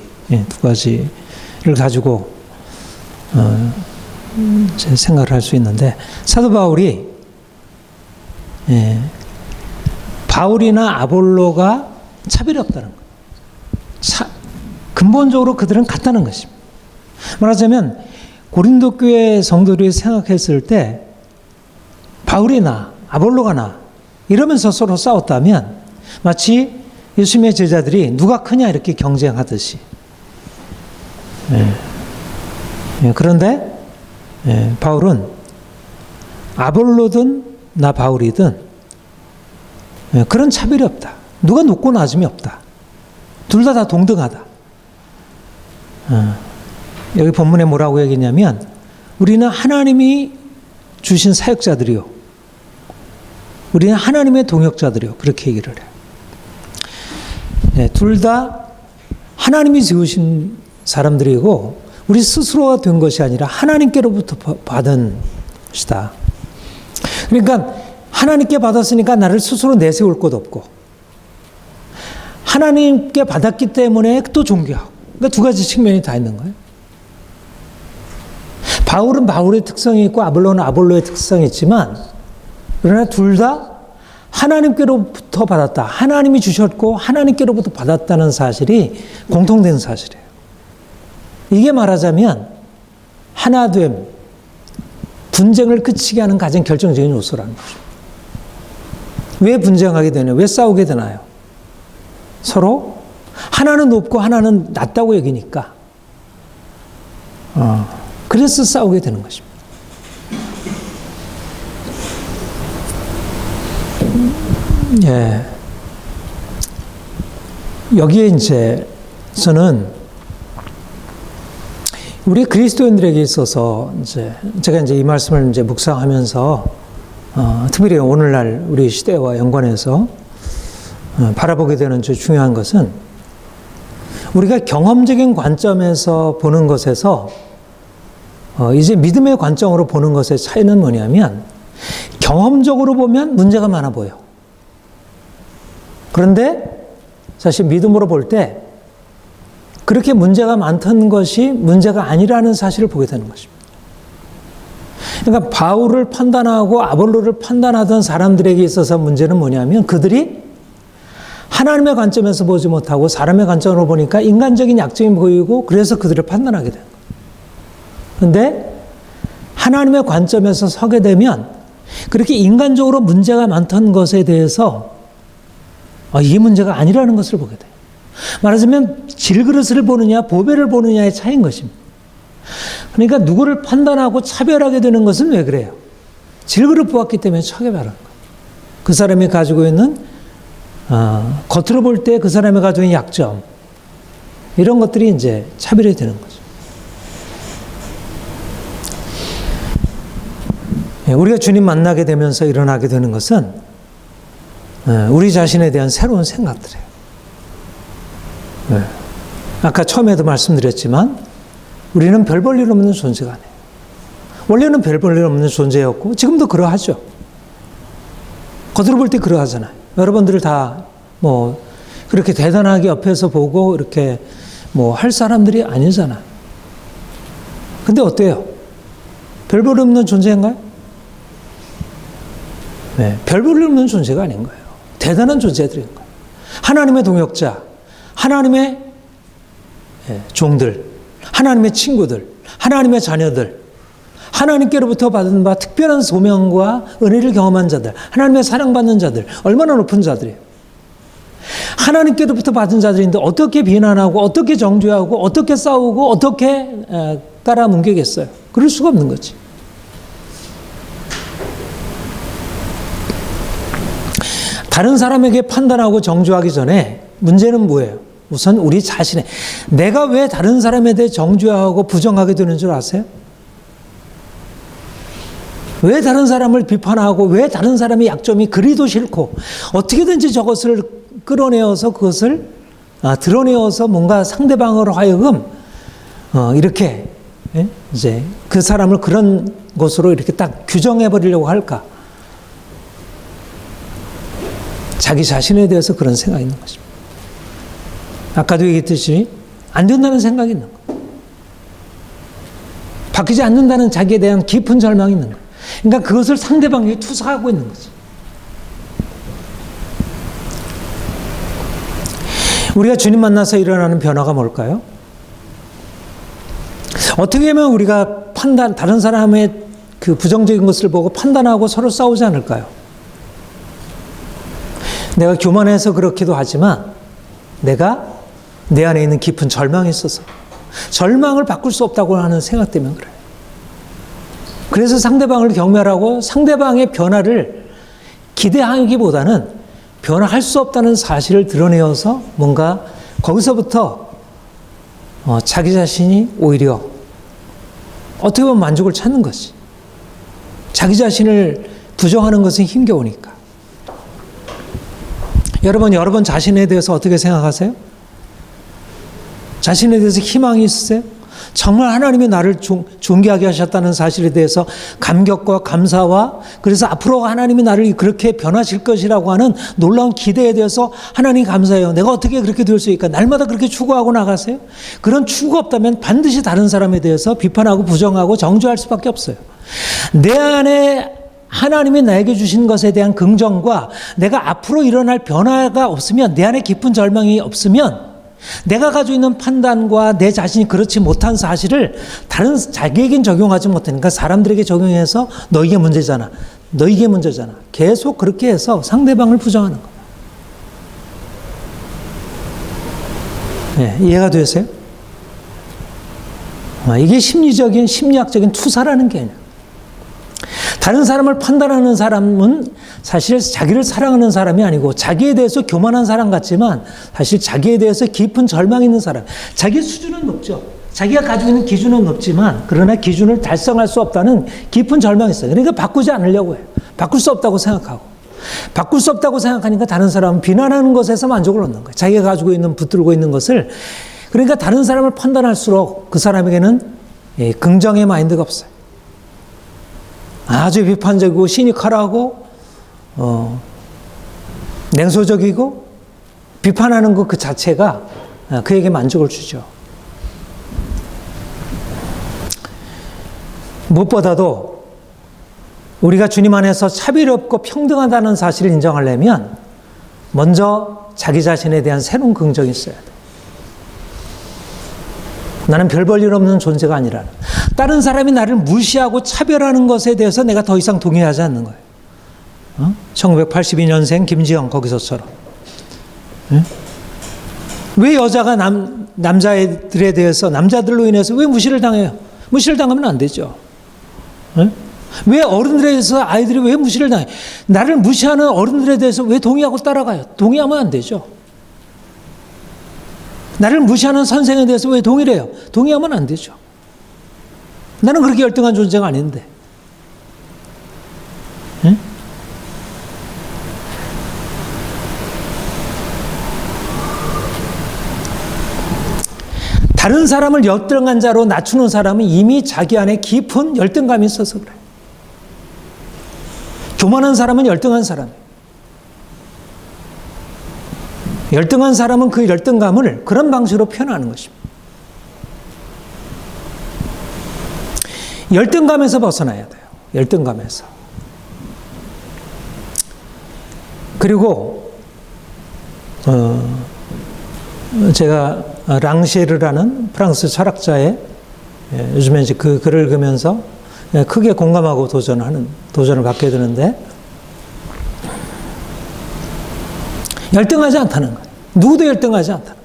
두 가지를 가지고 제 생각을 할 수 있는데, 사도 바울이 바울이나 아볼로가 차별이 없다는 거예요. 근본적으로 그들은 같다는 것입니다. 말하자면 고린도 교회 성도들이 생각했을 때 바울이나 아볼로가 나 이러면서 서로 싸웠다면 마치 예수님의 제자들이 누가 크냐 이렇게 경쟁하듯이. 그런데 바울은 아볼로든 나 바울이든 그런 차별이 없다. 누가 높고 낮음이 없다. 둘 다 동등하다. 여기 본문에 뭐라고 얘기했냐면 우리는 하나님이 주신 사역자들이요, 우리는 하나님의 동역자들이요, 그렇게 얘기를 해요. 둘 다 하나님이 지으신 사람들이고 우리 스스로가 된 것이 아니라 하나님께로부터 받은 것이다. 그러니까 하나님께 받았으니까 나를 스스로 내세울 것 없고, 하나님께 받았기 때문에 또 존귀하고. 그러니까 두 가지 측면이 다 있는 거예요. 바울은 바울의 특성이 있고 아볼로는 아볼로의 특성이 있지만, 그러나 둘 다 하나님께로부터 받았다. 하나님이 주셨고 하나님께로부터 받았다는 사실이 공통된 사실이에요. 이게 말하자면 하나됨, 분쟁을 그치게 하는 가장 결정적인 요소라는 거죠. 왜 분쟁하게 되나요? 왜 싸우게 되나요? 서로 하나는 높고 하나는 낮다고 여기니까. 그래서 싸우게 되는 것입니다. 여기에 이제 저는 우리 그리스도인들에게 있어서 제가 이 말씀을 묵상하면서 특별히 오늘날 우리 시대와 연관해서 바라보게 되는 중요한 것은, 우리가 경험적인 관점에서 보는 것에서 이제 믿음의 관점으로 보는 것의 차이는 뭐냐면, 경험적으로 보면 문제가 많아 보여. 그런데 사실 믿음으로 볼 때 그렇게 문제가 많다는 것이 문제가 아니라는 사실을 보게 되는 것입니다. 그러니까 바울을 판단하고 아볼로를 판단하던 사람들에게 있어서 문제는 뭐냐면 그들이 하나님의 관점에서 보지 못하고 사람의 관점으로 보니까 인간적인 약점이 보이고 그래서 그들을 판단하게 된 거예요. 그런데 하나님의 관점에서 서게 되면 그렇게 인간적으로 문제가 많던 것에 대해서 이게 문제가 아니라는 것을 보게 돼요. 말하자면 질그릇을 보느냐 보배를 보느냐의 차이인 것입니다. 그러니까 누구를 판단하고 차별하게 되는 것은 왜 그래요? 질그릇 보았기 때문에 차별하는 거예요. 그 사람이 가지고 있는 겉으로 볼 때 그 사람이 가지고 있는 약점 이런 것들이 이제 차별이 되는 거죠. 우리가 주님 만나게 되면서 일어나게 되는 것은 우리 자신에 대한 새로운 생각들이에요. 아까 처음에도 말씀드렸지만 우리는 별 볼 일 없는 존재가 아니에요. 원래는 별 볼 일 없는 존재였고 지금도 그러하죠. 겉으로 볼 때 그러하잖아요. 여러분들 다 뭐 그렇게 대단하게 옆에서 보고 이렇게 뭐 할 사람들이 아니잖아요. 근데 어때요? 별 볼 일 없는 존재인가요? 네, 별 볼 일 없는 존재가 아닌 거예요. 대단한 존재들인 거예요. 하나님의 동역자, 하나님의 종들, 하나님의 친구들, 하나님의 자녀들, 하나님께로부터 받은 바 특별한 소명과 은혜를 경험한 자들, 하나님의 사랑받는 자들, 얼마나 높은 자들이에요. 하나님께로부터 받은 자들인데 어떻게 비난하고 어떻게 정죄하고 어떻게 싸우고 어떻게 깔아뭉개겠어요. 그럴 수가 없는 거지. 다른 사람에게 판단하고 정죄하기 전에 문제는 뭐예요? 우선 우리 자신의 내가 왜 다른 사람에 대해 정죄하고 부정하게 되는 줄 아세요? 왜 다른 사람을 비판하고 왜 다른 사람의 약점이 그리도 싫고 어떻게든지 저것을 끌어내어서 그것을 드러내어서 뭔가 상대방으로 하여금 이렇게 이제 그 사람을 그런 것으로 이렇게 딱 규정해 버리려고 할까? 자기 자신에 대해서 그런 생각이 있는 것입니다. 아까도 얘기했듯이 안 된다는 생각이 있는 거예요. 바뀌지 않는다는 자기에 대한 깊은 절망이 있는 거예요. 그러니까 그것을 상대방에게 투사하고 있는 거지. 우리가 주님 만나서 일어나는 변화가 뭘까요? 어떻게 하면 우리가 다른 사람의 그 부정적인 것을 보고 판단하고 서로 싸우지 않을까요? 내가 교만해서 그렇기도 하지만 내가 내 안에 있는 깊은 절망이 있어서 절망을 바꿀 수 없다고 하는 생각 때문에 그래요. 그래서 상대방을 경멸하고 상대방의 변화를 기대하기보다는 변화할 수 없다는 사실을 드러내어서 뭔가 거기서부터 자기 자신이 오히려 어떻게 보면 만족을 찾는 것이. 자기 자신을 부정하는 것은 힘겨우니까. 여러분 자신에 대해서 어떻게 생각하세요? 자신에 대해서 희망이 있으세요? 정말 하나님이 나를 존귀하게 하셨다는 사실에 대해서 감격과 감사와 그래서 앞으로 하나님이 나를 그렇게 변화하실 것이라고 하는 놀라운 기대에 대해서 하나님 감사해요. 내가 어떻게 그렇게 될 수 있을까? 날마다 그렇게 추구하고 나가세요? 그런 추구가 없다면 반드시 다른 사람에 대해서 비판하고 부정하고 정죄할 수밖에 없어요. 내 안에 하나님이 나에게 주신 것에 대한 긍정과 내가 앞으로 일어날 변화가 없으면 내 안에 깊은 절망이 없으면 내가 가지고 있는 판단과 내 자신이 그렇지 못한 사실을 자기에겐 적용하지 못하니까 사람들에게 적용해서 너희게 문제잖아. 너희게 문제잖아. 계속 그렇게 해서 상대방을 부정하는 거예요. 네, 이해가 되세요? 이게 심리학적인 투사라는 개념. 다른 사람을 판단하는 사람은 사실 자기를 사랑하는 사람이 아니고 자기에 대해서 교만한 사람 같지만 사실 자기에 대해서 깊은 절망이 있는 사람. 자기의 수준은 높죠. 자기가 가지고 있는 기준은 높지만 그러나 기준을 달성할 수 없다는 깊은 절망이 있어요. 그러니까 바꾸지 않으려고 해요. 바꿀 수 없다고 생각하고. 바꿀 수 없다고 생각하니까 다른 사람은 비난하는 것에서 만족을 얻는 거예요. 자기가 가지고 있는 붙들고 있는 것을. 그러니까 다른 사람을 판단할수록 그 사람에게는 긍정의 마인드가 없어요. 아주 비판적이고 시니컬하고 냉소적이고 비판하는 것 그 자체가 그에게 만족을 주죠. 무엇보다도 우리가 주님 안에서 차별이 없고 평등하다는 사실을 인정하려면 먼저 자기 자신에 대한 새로운 긍정이 있어야 돼. 나는 별 볼 일 없는 존재가 아니라 다른 사람이 나를 무시하고 차별하는 것에 대해서 내가 더 이상 동의하지 않는 거예요. 1982년생 김지영 거기서처럼. 왜 여자가 남자들에 대해서 남자들로 인해서 왜 무시를 당해요? 무시를 당하면 안 되죠. 왜 어른들에 대해서 아이들이 왜 무시를 당해? 나를 무시하는 어른들에 대해서 왜 동의하고 따라가요? 동의하면 안 되죠. 나를 무시하는 선생에 대해서 왜 동의를 해요? 동의하면 안 되죠. 나는 그렇게 열등한 존재가 아닌데. 응? 다른 사람을 열등한 자로 낮추는 사람은 이미 자기 안에 깊은 열등감이 있어서 그래요. 교만한 사람은 열등한 사람이에요. 열등한 사람은 그 열등감을 그런 방식으로 표현하는 것입니다. 열등감에서 벗어나야 돼요. 열등감에서. 그리고 제가 랑시르라는 프랑스 철학자의 요즘에 이제 그 글을 읽으면서 크게 공감하고 도전을 받게 되는데, 열등하지 않다는 거예요. 누구도 열등하지 않다는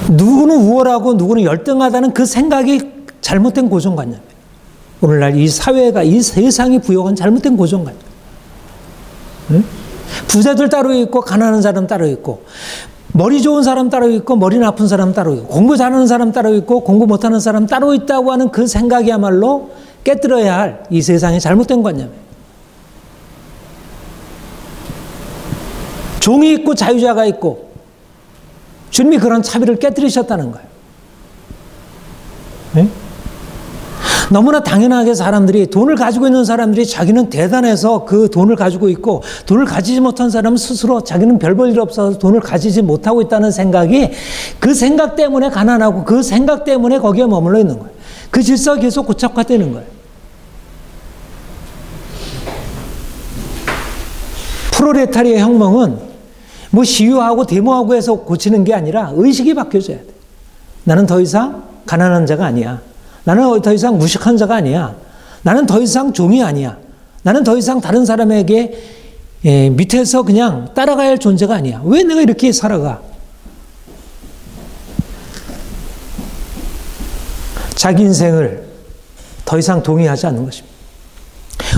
거예요. 누구는 우월하고 누구는 열등하다는 그 생각이 잘못된 고정관념이에요. 오늘날 이 사회가, 이 세상이 부여한 잘못된 고정관념. 응? 부자들 따로 있고 가난한 사람 따로 있고, 머리 좋은 사람 따로 있고 머리 나쁜 사람 따로 있고, 공부 잘하는 사람 따로 있고 공부 못하는 사람 따로 있다고 하는 그 생각이야말로 깨뜨려야 할 이 세상의 잘못된 관념이에요. 종이 있고 자유자가 있고, 주님이 그런 차별을 깨뜨리셨다는 거예요. 네? 너무나 당연하게 사람들이, 돈을 가지고 있는 사람들이 자기는 대단해서 그 돈을 가지고 있고, 돈을 가지지 못한 사람은 스스로 자기는 별 볼 일 없어서 돈을 가지지 못하고 있다는 생각이, 그 생각 때문에 가난하고 그 생각 때문에 거기에 머물러 있는 거예요. 그 질서가 계속 고착화되는 거예요. 프롤레타리아 혁명은 뭐 시위하고 데모하고 해서 고치는 게 아니라 의식이 바뀌어져야 돼. 나는 더 이상 가난한 자가 아니야. 나는 더 이상 무식한 자가 아니야. 나는 더 이상 종이 아니야. 나는 더 이상 다른 사람에게 밑에서 그냥 따라가야 할 존재가 아니야. 왜 내가 이렇게 살아가? 자기 인생을 더 이상 동의하지 않는 것입니다.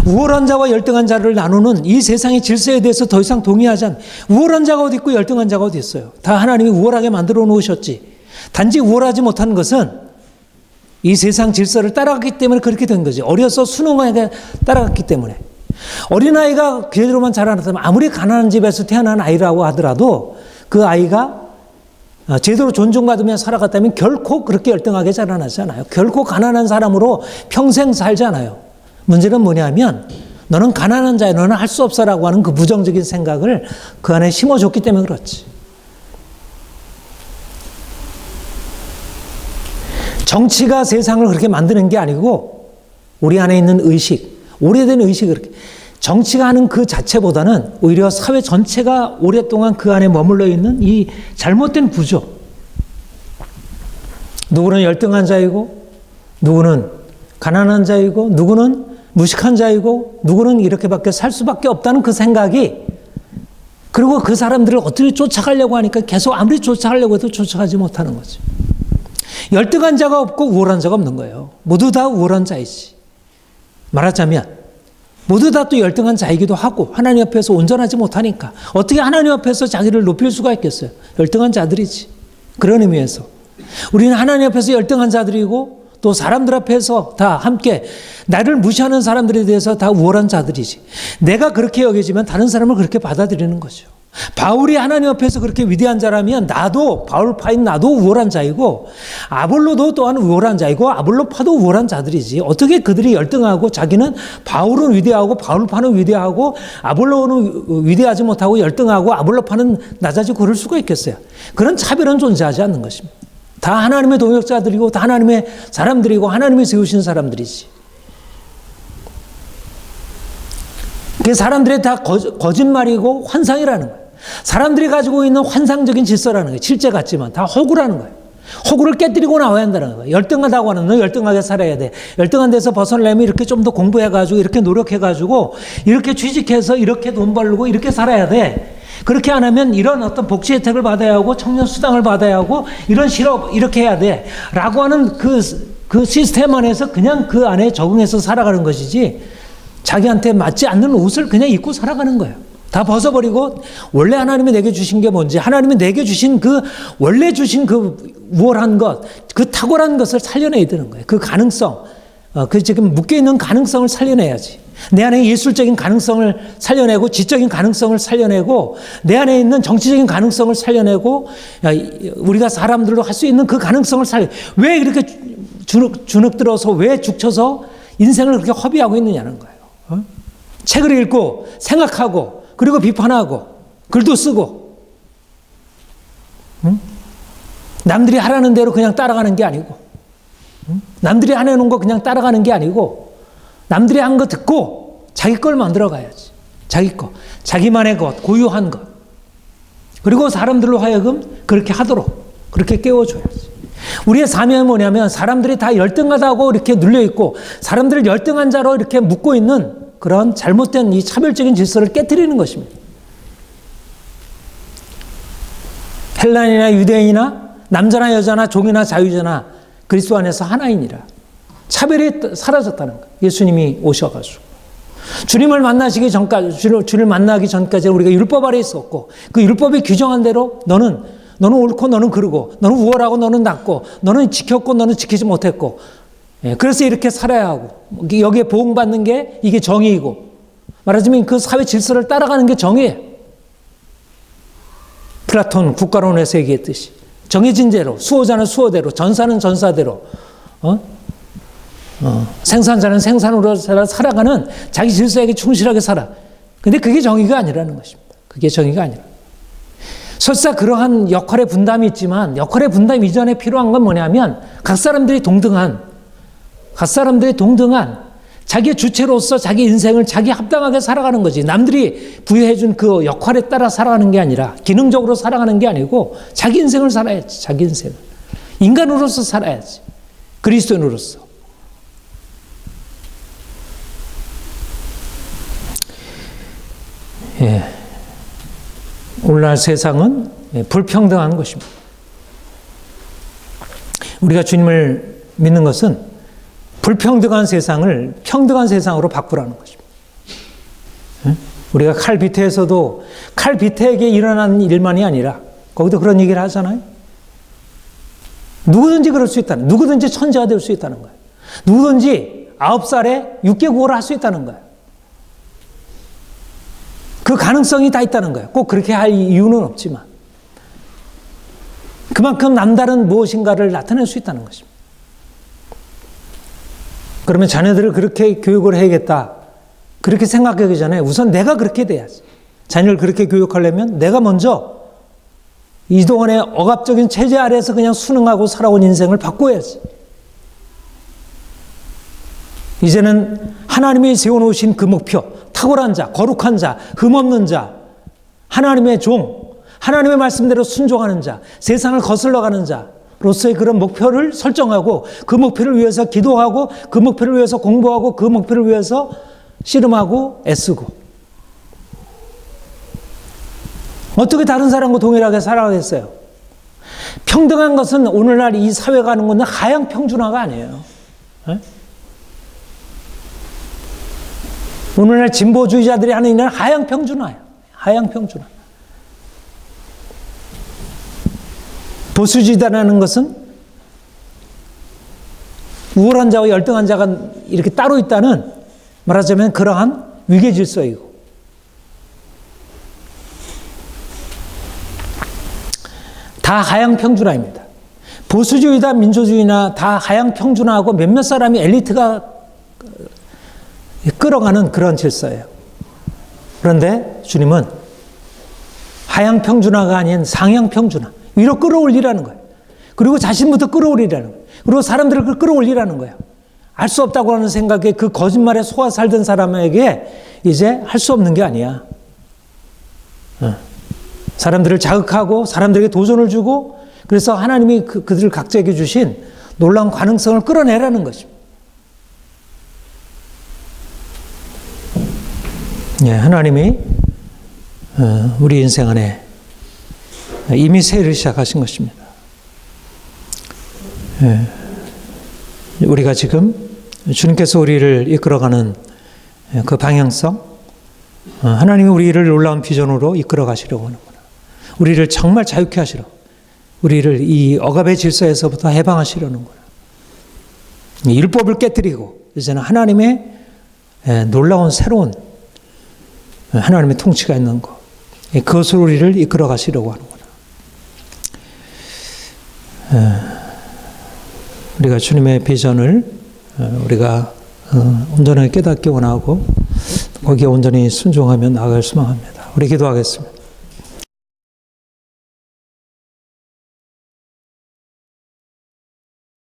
우월한 자와 열등한 자를 나누는 이 세상의 질서에 대해서 더 이상 동의하지 않는, 우월한 자가 어디 있고 열등한 자가 어디 있어요? 다 하나님이 우월하게 만들어 놓으셨지. 단지 우월하지 못한 것은 이 세상 질서를 따라갔기 때문에 그렇게 된 거지. 어려서 순응하게 따라갔기 때문에. 어린아이가 그대로만 자라났다면, 아무리 가난한 집에서 태어난 아이라고 하더라도 그 아이가 제대로 존중받으며 살아갔다면 결코 그렇게 열등하게 자라나지 않아요. 결코 가난한 사람으로 평생 살지 않아요. 문제는 뭐냐면, 너는 가난한 자야, 너는 할 수 없어라고 하는 그 부정적인 생각을 그 안에 심어줬기 때문에 그렇지. 정치가 세상을 그렇게 만드는 게 아니고, 우리 안에 있는 의식, 오래된 의식을 그렇게, 정치가 하는 그 자체보다는 오히려 사회 전체가 오랫동안 그 안에 머물러 있는 이 잘못된 구조. 누구는 열등한 자이고, 누구는 가난한 자이고, 누구는 무식한 자이고, 누구는 이렇게밖에 살 수밖에 없다는 그 생각이, 그리고 그 사람들을 어떻게 쫓아가려고 하니까 계속 아무리 쫓아가려고 해도 쫓아가지 못하는 거죠. 열등한 자가 없고 우월한 자가 없는 거예요. 모두 다 우월한 자이지. 말하자면 모두 다 또 열등한 자이기도 하고, 하나님 앞에서 온전하지 못하니까 어떻게 하나님 앞에서 자기를 높일 수가 있겠어요? 열등한 자들이지. 그런 의미에서 우리는 하나님 앞에서 열등한 자들이고, 또 사람들 앞에서 다 함께 나를 무시하는 사람들에 대해서 다 우월한 자들이지. 내가 그렇게 여겨지면 다른 사람을 그렇게 받아들이는 거죠. 바울이 하나님 앞에서 그렇게 위대한 자라면 나도, 바울파인 나도 우월한 자이고, 아볼로도 또한 우월한 자이고, 아볼로파도 우월한 자들이지. 어떻게 그들이 열등하고, 자기는 바울은 위대하고 바울파는 위대하고 아볼로는 위대하지 못하고 열등하고 아볼로파는 낮아지고 그럴 수가 있겠어요? 그런 차별은 존재하지 않는 것입니다. 다 하나님의 동역자들이고 다 하나님의 사람들이고 하나님이 세우신 사람들이지. 그 사람들이 다 거짓말이고 환상이라는 거예요. 사람들이 가지고 있는 환상적인 질서라는 거예요. 실제 같지만 다 허구라는 거예요. 허구를 깨뜨리고 나와야 한다는 거예요. 열등하다고 하는 너 열등하게 살아야 돼. 열등한 데서 벗어나려면 이렇게 좀 더 공부해가지고 이렇게 노력해가지고 이렇게 취직해서 이렇게 돈 벌고 이렇게 살아야 돼. 그렇게 안 하면 이런 어떤 복지 혜택을 받아야 하고 청년 수당을 받아야 하고 이런 실업 이렇게 해야 돼. 라고 하는 그 시스템 안에서 그냥 그 안에 적응해서 살아가는 것이지 자기한테 맞지 않는 옷을 그냥 입고 살아가는 거예요. 다 벗어버리고 원래 하나님이 내게 주신 게 뭔지 하나님이 내게 주신 그 원래 주신 그 우월한 것 그 탁월한 것을 살려내야 되는 거예요. 그 가능성 그 지금 묶여있는 가능성을 살려내야지. 내 안에 예술적인 가능성을 살려내고 지적인 가능성을 살려내고 내 안에 있는 정치적인 가능성을 살려내고 우리가 사람들로 할 수 있는 그 가능성을 왜 이렇게 주눅 들어서 왜 죽쳐서 인생을 그렇게 허비하고 있느냐는 거예요. 책을 읽고 생각하고 그리고 비판하고 글도 쓰고 남들이 하라는 대로 그냥 따라가는 게 아니고 남들이 안 해놓은 거 그냥 따라가는 게 아니고 남들이 한 거 듣고 자기 걸 만들어 가야지. 자기 거, 자기만의 것, 고유한 것. 그리고 사람들로 하여금 그렇게 하도록 그렇게 깨워줘야지. 우리의 사명이 뭐냐면 사람들이 다 열등하다고 이렇게 눌려있고 사람들을 열등한 자로 이렇게 묶고 있는 그런 잘못된 이 차별적인 질서를 깨뜨리는 것입니다. 헬라인이나 유대인이나 남자나 여자나 종이나 자유자나 그리스도 안에서 하나이니라. 차별이 사라졌다는 거예요. 예수님이 오셔가지고. 주님을 만나기 전까지 우리가 율법 아래 있었고 그 율법이 규정한 대로 너는 옳고 너는 그르고 너는 우월하고 너는 낮고 너는 지켰고 너는 지키지 못했고 그래서 이렇게 살아야 하고 여기에 보응받는 게 이게 정의이고 말하자면 그 사회 질서를 따라가는 게 정의예요. 플라톤 국가론에서 얘기했듯이 정해진 대로 수호자는 수호대로 전사는 전사대로 생산자는 생산으로 살아가는 자기 질서에게 충실하게 살아. 근데 그게 정의가 아니라는 것입니다. 그게 정의가 아니라. 설사 그러한 역할의 분담이 있지만 역할의 분담 이전에 필요한 건 뭐냐면 각 사람들이 동등한 자기의 주체로서 자기 인생을 자기 합당하게 살아가는 거지. 남들이 부여해준 그 역할에 따라 살아가는 게 아니라 기능적으로 살아가는 게 아니고 자기 인생을 살아야지. 자기 인생을. 인간으로서 살아야지. 그리스도인으로서. 예. 오늘날 세상은 불평등한 것입니다. 우리가 주님을 믿는 것은 불평등한 세상을 평등한 세상으로 바꾸라는 것입니다. 우리가 칼비태에서도 칼비태에게 일어난 일만이 아니라 거기도 그런 얘기를 하잖아요. 누구든지 그럴 수 있다는, 누구든지 천재가 될 수 있다는 거예요. 누구든지 9살에 6개국어를 할 수 있다는 거예요. 그 가능성이 다 있다는 거예요. 꼭 그렇게 할 이유는 없지만 그만큼 남다른 무엇인가를 나타낼 수 있다는 것입니다. 그러면 자녀들을 그렇게 교육을 해야겠다. 그렇게 생각하기 전에 우선 내가 그렇게 돼야지. 자녀를 그렇게 교육하려면 내가 먼저 이동안의 억압적인 체제 아래에서 그냥 순응하고 살아온 인생을 바꿔야지. 이제는 하나님이 세워놓으신 그 목표, 탁월한 자, 거룩한 자, 흠없는 자, 하나님의 종, 하나님의 말씀대로 순종하는 자, 세상을 거슬러가는 자로서의 그런 목표를 설정하고 그 목표를 위해서 기도하고 그 목표를 위해서 공부하고 그 목표를 위해서 씨름하고 애쓰고 어떻게 다른 사람과 동일하게 살아가겠어요? 평등한 것은 오늘날 이 사회가 하는 것은 하향 평준화가 아니에요. 네? 오늘날 진보주의자들이 하는 일은 하향 평준화예요. 하향 평준화. 보수주의자라는 것은 우월한 자와 열등한 자가 이렇게 따로 있다는 말하자면 그러한 위계 질서이고 다 하향 평준화입니다. 보수주의다 민주주의나 다 하향 평준화하고 몇몇 사람이 엘리트가 끌어가는 그런 질서예요. 그런데 주님은 하향 평준화가 아닌 상향 평준화, 위로 끌어올리라는 거예요. 그리고 자신부터 끌어올리라는 거예요. 그리고 사람들을 끌어올리라는 거예요. 알 수 없다고 하는 생각에 그 거짓말에 속아 살던 사람에게 이제 할 수 없는 게 아니야. 사람들을 자극하고 사람들에게 도전을 주고 그래서 하나님이 그들 각자에게 주신 놀라운 가능성을 끌어내라는 것입니다. 예, 하나님이 우리 인생 안에 이미 세일을 시작하신 것입니다. 예, 우리가 지금 주님께서 우리를 이끌어가는 그 방향성, 하나님이 우리를 놀라운 비전으로 이끌어 가시려고 하는구나. 우리를 정말 자유케 하시려. 우리를 이 억압의 질서에서부터 해방하시려는구나. 율법을 깨뜨리고 이제는 하나님의 놀라운 새로운 하나님의 통치가 있는 것. 그것으로 우리를 이끌어 가시려고 하는구나. 우리가 주님의 비전을 우리가 온전하게 깨닫기 원하고 거기에 온전히 순종하며 나아갈 소망합니다. 우리 기도하겠습니다.